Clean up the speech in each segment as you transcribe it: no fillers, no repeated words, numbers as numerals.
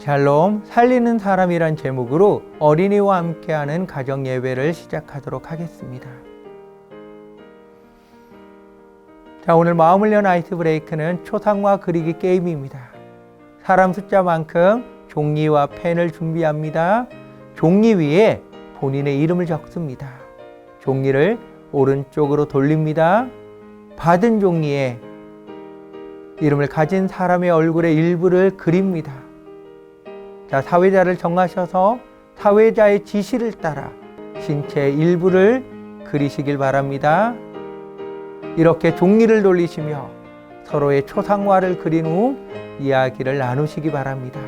샬롬, 살리는 사람이란 제목으로 어린이와 함께하는 가정 예배를 시작하도록 하겠습니다. 자, 오늘 마음을 연 아이스 브레이크는 초상화 그리기 게임입니다. 사람 숫자만큼 종이와 펜을 준비합니다. 종이 위에 본인의 이름을 적습니다. 종이를 오른쪽으로 돌립니다. 받은 종이에 이름을 가진 사람의 얼굴의 일부를 그립니다. 자, 사회자를 정하셔서 사회자의 지시를 따라 신체 일부를 그리시길 바랍니다. 이렇게 종이를 돌리시며 서로의 초상화를 그린 후 이야기를 나누시기 바랍니다.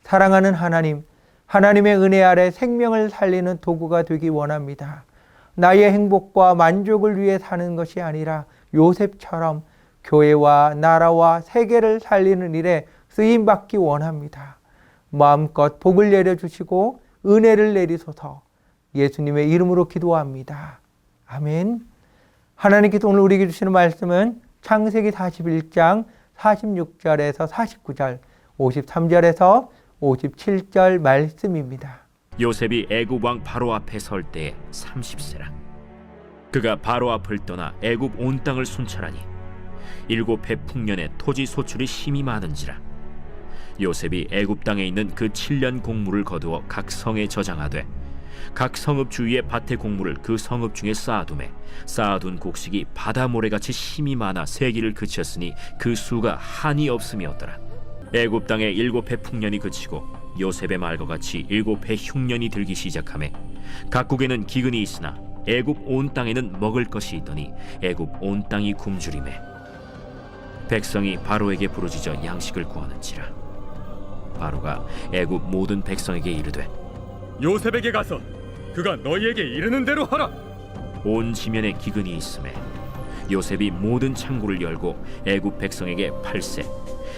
사랑하는 하나님, 하나님의 은혜 아래 생명을 살리는 도구가 되기 원합니다. 나의 행복과 만족을 위해 사는 것이 아니라 요셉처럼 교회와 나라와 세계를 살리는 일에 쓰임받기 원합니다. 마음껏 복을 내려주시고 은혜를 내리소서. 예수님의 이름으로 기도합니다. 아멘. 하나님께서 오늘 우리에게 주시는 말씀은 창세기 41장 46절에서 49절, 53절에서 57절 말씀입니다. 요셉이 애굽 왕 바로 앞에 설 때에 30세라. 그가 바로 앞을 떠나 애굽 온 땅을 순찰하니 7해 풍년에 토지 소출이 심히 많은지라. 요셉이 애굽 땅에 있는 그 7년 곡물을 거두어 각 성에 저장하되 각 성읍 주위에 밭의 곡물을 그 성읍 중에 쌓아두매 쌓아둔 곡식이 바다 모래같이 심히 많아 세기를 그쳤으니 그 수가 한이 없음이었더라. 애굽 땅에 7해 풍년이 그치고 요셉의 말과 같이 7해 흉년이 들기 시작하매 각국에는 기근이 있으나 애굽 온 땅에는 먹을 것이 있더니 애굽 온 땅이 굶주리매 백성이 바로에게 부르짖어 양식을 구하는지라. 바로가 애굽 모든 백성에게 이르되 요셉에게 가서 그가 너희에게 이르는 대로 하라. 온 지면에 기근이 있음에 요셉이 모든 창고를 열고 애굽 백성에게 팔세.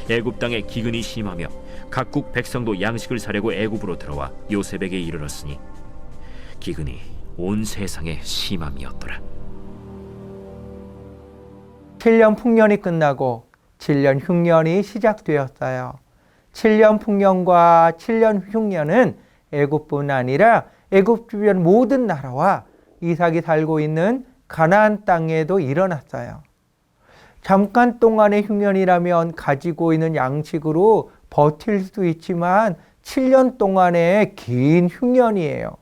애굽 땅에 기근이 심하며 각국 백성도 양식을 사려고 애굽으로 들어와 요셉에게 이르렀으니 기근이 온 세상에 심함이었더라. 7년 풍년이 끝나고 7년 흉년이 시작되었어요. 7년 풍년과 7년 흉년은 애굽뿐 아니라 애굽 주변 모든 나라와 이삭이 살고 있는 가나안 땅에도 일어났어요. 잠깐 동안의 흉년이라면 가지고 있는 양식으로 버틸 수 있지만 7년 동안의 긴 흉년이에요.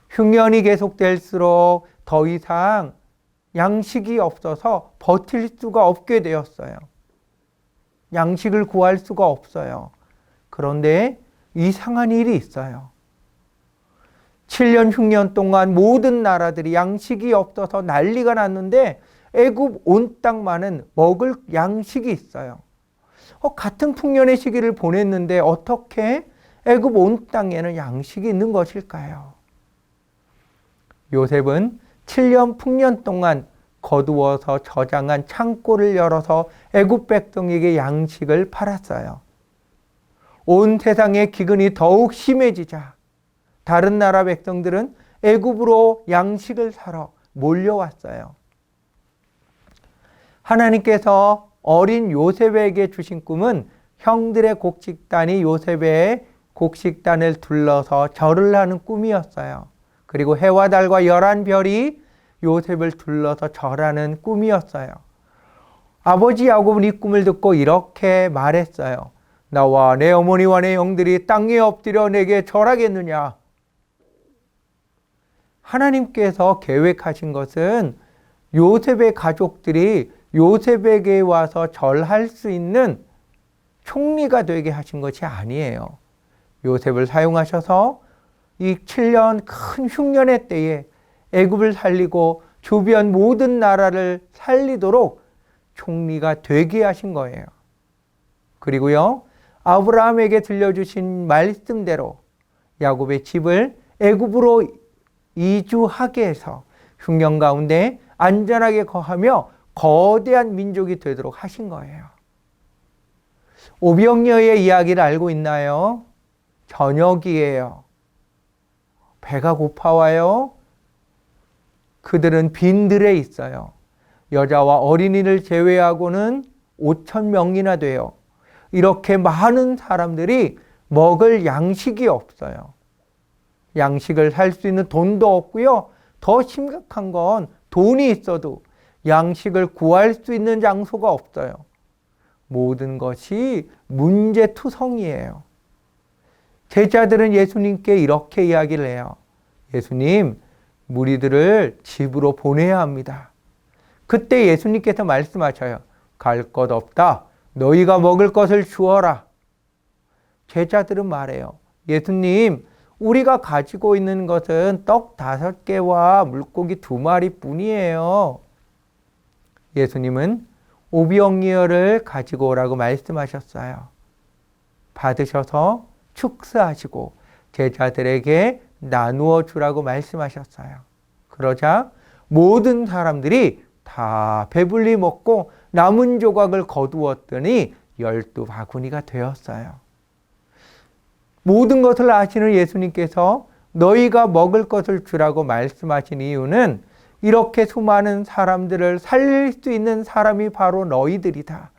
흉년이 계속될수록 더 이상 양식이 없어서 버틸 수가 없게 되었어요. 양식을 구할 수가 없어요. 그런데 이상한 일이 있어요. 7년 흉년 동안 모든 나라들이 양식이 없어서 난리가 났는데 애굽 온 땅만은 먹을 양식이 있어요. 같은 풍년의 시기를 보냈는데 어떻게 애굽 온 땅에는 양식이 있는 것일까요? 요셉은 7년 풍년 동안 거두어서 저장한 창고를 열어서 애굽 백성에게 양식을 팔았어요. 온 세상의 기근이 더욱 심해지자 다른 나라 백성들은 애굽으로 양식을 사러 몰려왔어요. 하나님께서 어린 요셉에게 주신 꿈은 형들의 곡식단이 요셉의 곡식단을 둘러서 절을 하는 꿈이었어요. 그리고 해와 달과 11별이 요셉을 둘러서 절하는 꿈이었어요. 아버지 야곱은 이 꿈을 듣고 이렇게 말했어요. 나와 내 어머니와 내 형들이 땅에 엎드려 내게 절하겠느냐? 하나님께서 계획하신 것은 요셉의 가족들이 요셉에게 와서 절할 수 있는 총리가 되게 하신 것이 아니에요. 요셉을 사용하셔서 이 7년 큰 흉년의 때에 애굽을 살리고 주변 모든 나라를 살리도록 총리가 되게 하신 거예요. 그리고요, 아브라함에게 들려주신 말씀대로 야곱의 집을 애굽으로 이주하게 해서 흉년 가운데 안전하게 거하며 거대한 민족이 되도록 하신 거예요. 오병이어의 이야기를 알고 있나요? 저녁이에요. 배가 고파와요. 그들은 빈들에 있어요. 여자와 어린이를 제외하고는 5,000명이나 돼요. 이렇게 많은 사람들이 먹을 양식이 없어요. 양식을 살 수 있는 돈도 없고요. 더 심각한 건 돈이 있어도 양식을 구할 수 있는 장소가 없어요. 모든 것이 문제투성이에요. 제자들은 예수님께 이렇게 이야기를 해요. 예수님, 무리들을 집으로 보내야 합니다. 그때 예수님께서 말씀하셔요. 갈 것 없다. 너희가 먹을 것을 주어라. 제자들은 말해요. 예수님, 우리가 가지고 있는 것은 떡 5개와 물고기 2마리 뿐이에요. 예수님은 오병이어를 가지고 오라고 말씀하셨어요. 받으셔서 축사하시고 제자들에게 나누어 주라고 말씀하셨어요. 그러자 모든 사람들이 다 배불리 먹고 남은 조각을 거두었더니 12바구니가 되었어요. 모든 것을 아시는 예수님께서 너희가 먹을 것을 주라고 말씀하신 이유는 이렇게 수많은 사람들을 살릴 수 있는 사람이 바로 너희들이다.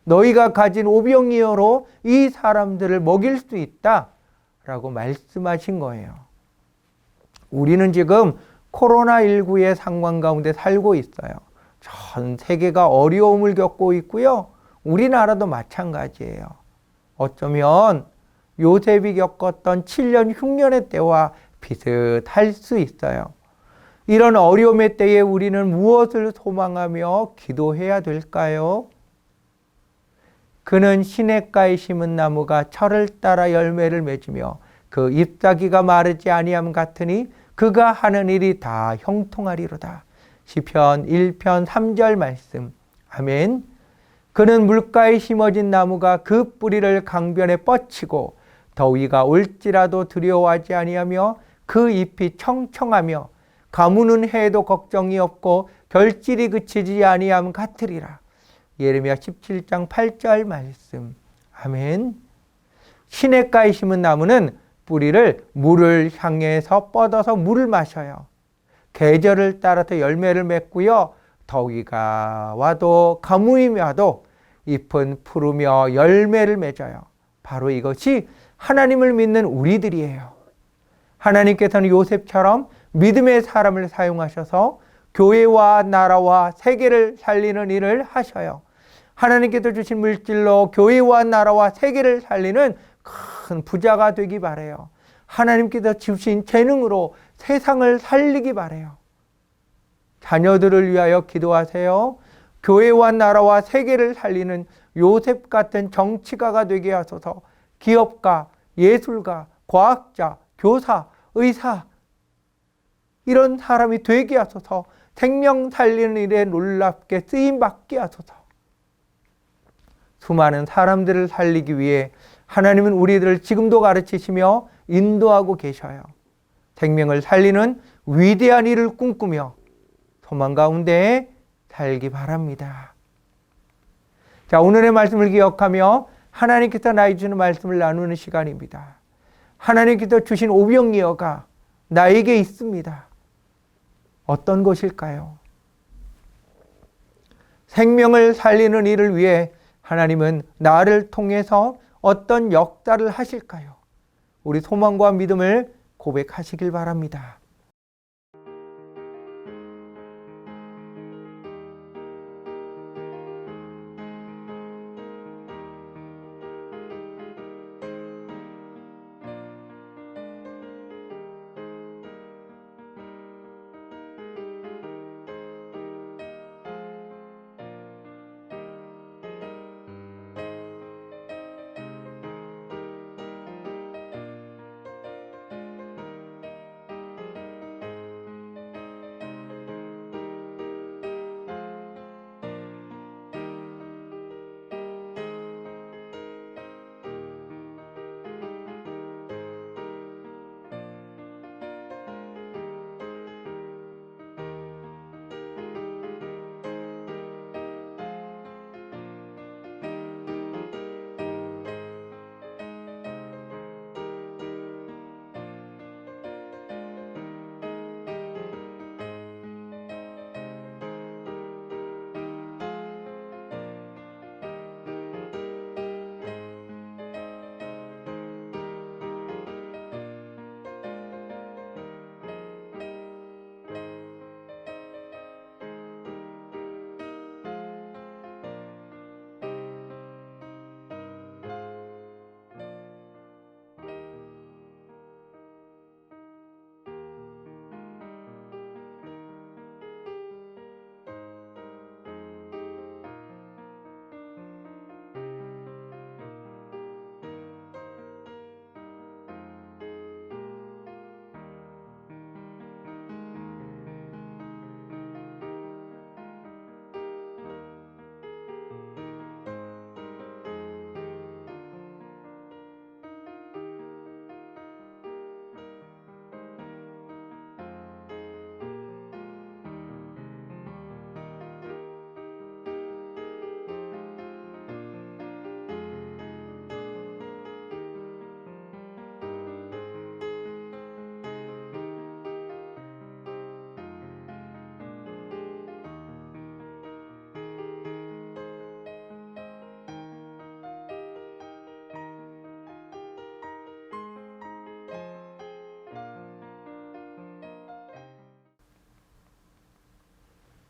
너희가 가진 오병이어로 이 사람들을 먹일 수 있다. 라고 말씀하신 거예요. 우리는 지금 코로나19의 상황 가운데 살고 있어요. 전 세계가 어려움을 겪고 있고요. 우리나라도 마찬가지예요. 어쩌면 요셉이 겪었던 7년 흉년의 때와 비슷할 수 있어요. 이런 어려움의 때에 우리는 무엇을 소망하며 기도해야 될까요? 그는 시냇가에 심은 나무가 철을 따라 열매를 맺으며 그 잎사귀가 마르지 아니함 같으니 그가 하는 일이 다 형통하리로다. 시편 1편 3절 말씀. 아멘. 그는 물가에 심어진 나무가 그 뿌리를 강변에 뻗치고 더위가 올지라도 두려워하지 아니하며 그 잎이 청청하며 가무는 해도 걱정이 없고 결실이 그치지 아니함 같으리라. 예레미야 17장 8절 말씀. 아멘. 시냇가에 심은 나무는 뿌리를 물을 향해서 뻗어서 물을 마셔요. 계절을 따라서 열매를 맺고요. 더위가 와도 가뭄이 와도 잎은 푸르며 열매를 맺어요. 바로 이것이 하나님을 믿는 우리들이에요. 하나님께서는 요셉처럼 믿음의 사람을 사용하셔서 교회와 나라와 세계를 살리는 일을 하셔요. 하나님께서 주신 물질로 교회와 나라와 세계를 살리는 큰 부자가 되기 바라요. 하나님께서 주신 재능으로 세상을 살리기 바라요. 자녀들을 위하여 기도하세요. 교회와 나라와 세계를 살리는 요셉 같은 정치가가 되게 하소서. 기업가, 예술가, 과학자, 교사, 의사 이런 사람이 되게 하소서. 생명 살리는 일에 놀랍게 쓰임받게 하소서. 수많은 사람들을 살리기 위해 하나님은 우리들을 지금도 가르치시며 인도하고 계셔요. 생명을 살리는 위대한 일을 꿈꾸며 소망 가운데 살기 바랍니다. 자, 오늘의 말씀을 기억하며 하나님께서 나에게 주는 말씀을 나누는 시간입니다. 하나님께서 주신 오병이어가 나에게 있습니다. 어떤 것일까요? 생명을 살리는 일을 위해 하나님은 나를 통해서 어떤 역사를 하실까요? 우리 소망과 믿음을 고백하시길 바랍니다.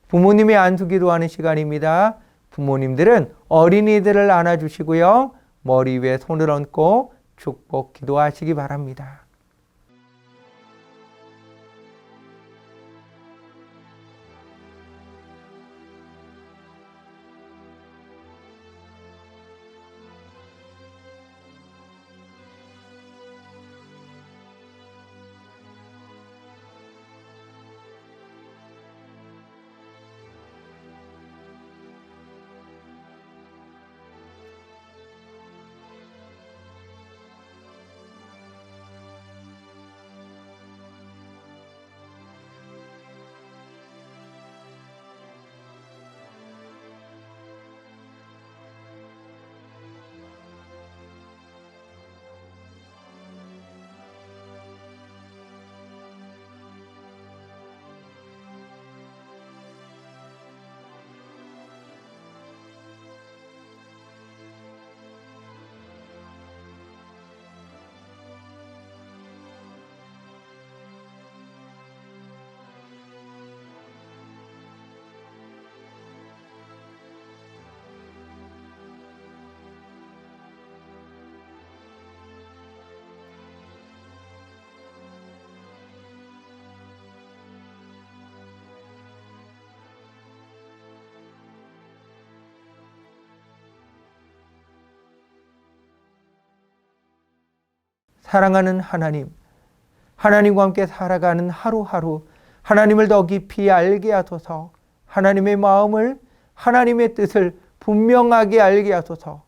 부모님의 안수기도 하는 시간입니다. 부모님들은 어린이들을 안아주시고요. 머리 위에 손을 얹고 축복 기도하시기 바랍니다. 사랑하는 하나님, 하나님과 함께 살아가는 하루하루 하나님을 더 깊이 알게 하소서. 하나님의 마음을, 하나님의 뜻을 분명하게 알게 하소서.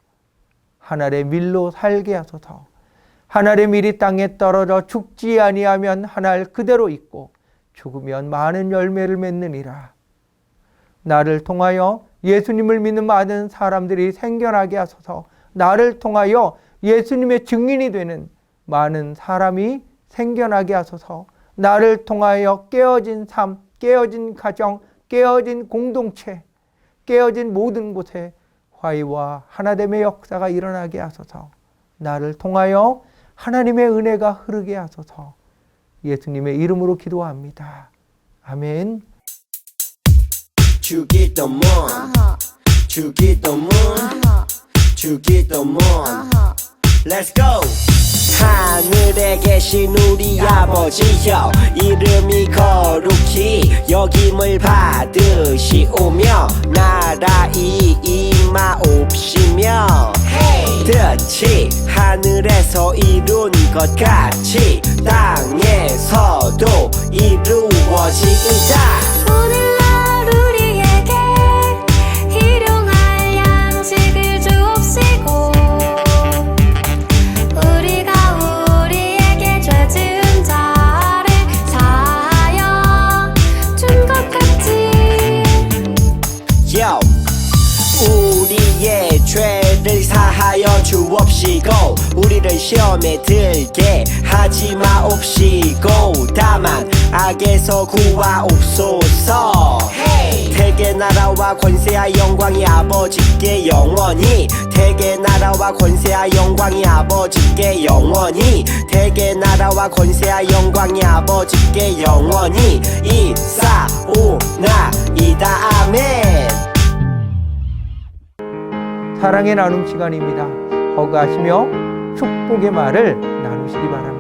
하늘의 밀로 살게 하소서. 하늘의 밀이 땅에 떨어져 죽지 아니하면 하늘 그대로 있고 죽으면 많은 열매를 맺느니라. 나를 통하여 예수님을 믿는 많은 사람들이 생겨나게 하소서. 나를 통하여 예수님의 증인이 되는 많은 사람이 생겨나게 하소서. 나를 통하여 깨어진 삶, 깨어진 가정, 깨어진 공동체, 깨어진 모든 곳에 화해와 하나됨의 역사가 일어나게 하소서. 나를 통하여 하나님의 은혜가 흐르게 하소서. 예수님의 이름으로 기도합니다. 아멘. 주기도문 주기도문 주기도문 Let's go! 하늘에 계신 우리 아버지여 이름이 거룩히 여김을 받으시오며 나라이 임하옵시며 뜻이 하늘에서 이룬 것 같이 땅에서도 이루어지이다. 오늘날 우리에게 일용할 양식을 주옵시고 우리가 우리에게 죄 지은 자를 사하여 준 것 같이 Yo. 우리의 죄를 사하여 주옵시고 우리를 시험에 들게 하지 마옵시고 다만 악에서 구하옵소서. 태계 나라와 권세와 영광이 아버지께 영원히 태계 나라와 권세와 영광이 아버지께 영원히 태계 나라와 권세와 영광이 아버지께 영원히 이사오나이다. 아멘. 사랑의 나눔 시간입니다. 허가하시며 축복의 말을 나누시기 바랍니다.